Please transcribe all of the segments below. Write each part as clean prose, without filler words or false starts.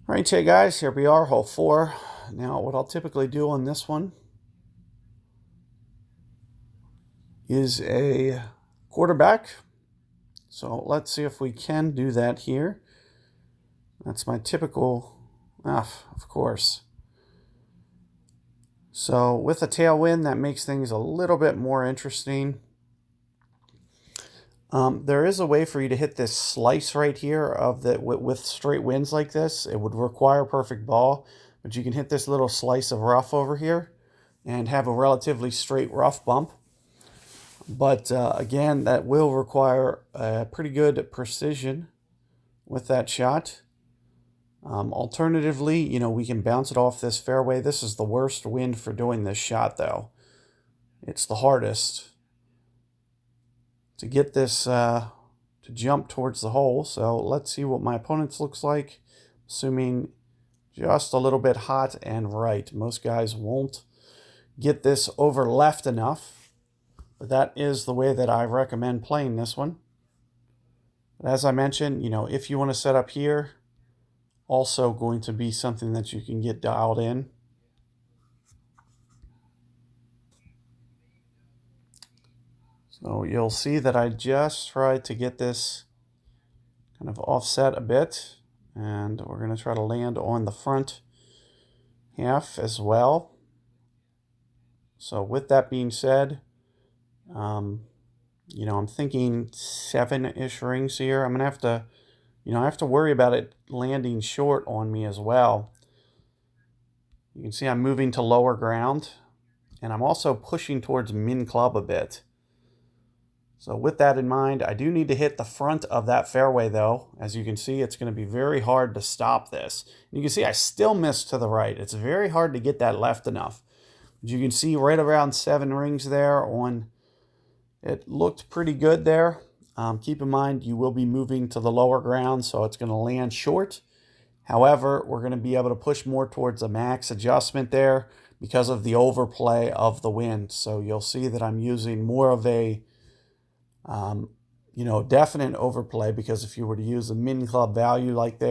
All right, hey guys, here we are, hole 4. Now, what I'll typically do on this one is a quarterback. So let's see if we can do that here. That's my typical, of course. So with a tailwind, that makes things a little bit more interesting. There is a way for you to hit this slice right here of the with straight winds like this. It would require a perfect ball, but you can hit this little slice of rough over here and have a relatively straight rough bump. But again, that will require a pretty good precision with that shot. Alternatively, we can bounce it off this fairway. This is the worst wind for doing this shot, though. It's the hardest to get this to jump towards the hole. So let's see what my opponent's looks like, assuming just a little bit hot and right. Most guys won't get this over left enough, but that is the way that I recommend playing this one. But as I mentioned, if you want to set up here, also going to be something that you can get dialed in. So you'll see that I just tried to get this kind of offset a bit, and we're going to try to land on the front half as well. So with that being said, I'm thinking 7-ish rings here. I'm going to have to, I have to worry about it landing short on me as well. You can see I'm moving to lower ground, and I'm also pushing towards min club a bit. So with that in mind, I do need to hit the front of that fairway, though. As you can see, it's going to be very hard to stop this. You can see I still missed to the right. It's very hard to get that left enough. But you can see right around 7 rings there on. It looked pretty good there. Keep in mind, you will be moving to the lower ground, so it's going to land short. However, we're going to be able to push more towards a max adjustment there because of the overplay of the wind. So you'll see that I'm using more of a definite overplay, because if you were to use a min club value like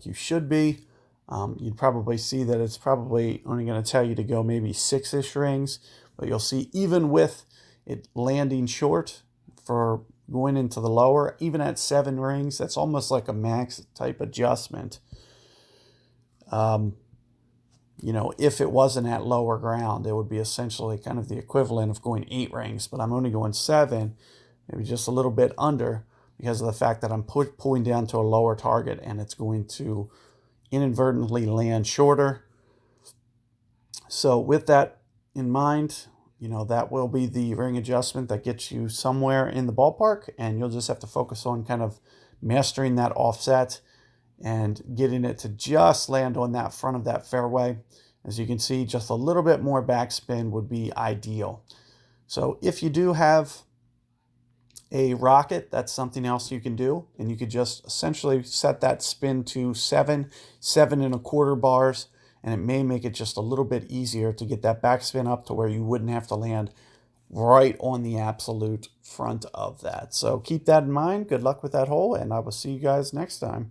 you should be, you'd probably see that it's probably only going to tell you to go maybe 6-ish rings. But you'll see even with it landing short for going into the lower, even at 7 rings, that's almost like a max type adjustment. If it wasn't at lower ground, it would be essentially kind of the equivalent of going 8 rings, but I'm only going 7, maybe just a little bit under, because of the fact that I'm pulling down to a lower target, and it's going to inadvertently land shorter. So with that in mind, that will be the ring adjustment that gets you somewhere in the ballpark, and you'll just have to focus on kind of mastering that offset and getting it to just land on that front of that fairway. As you can see, just a little bit more backspin would be ideal. So if you do have a rocket, that's something else you can do, and you could just essentially set that spin to 7 1/4 bars, and it may make it just a little bit easier to get that backspin up to where you wouldn't have to land right on the absolute front of that. So keep that in mind. Good luck with that hole, and I will see you guys next time.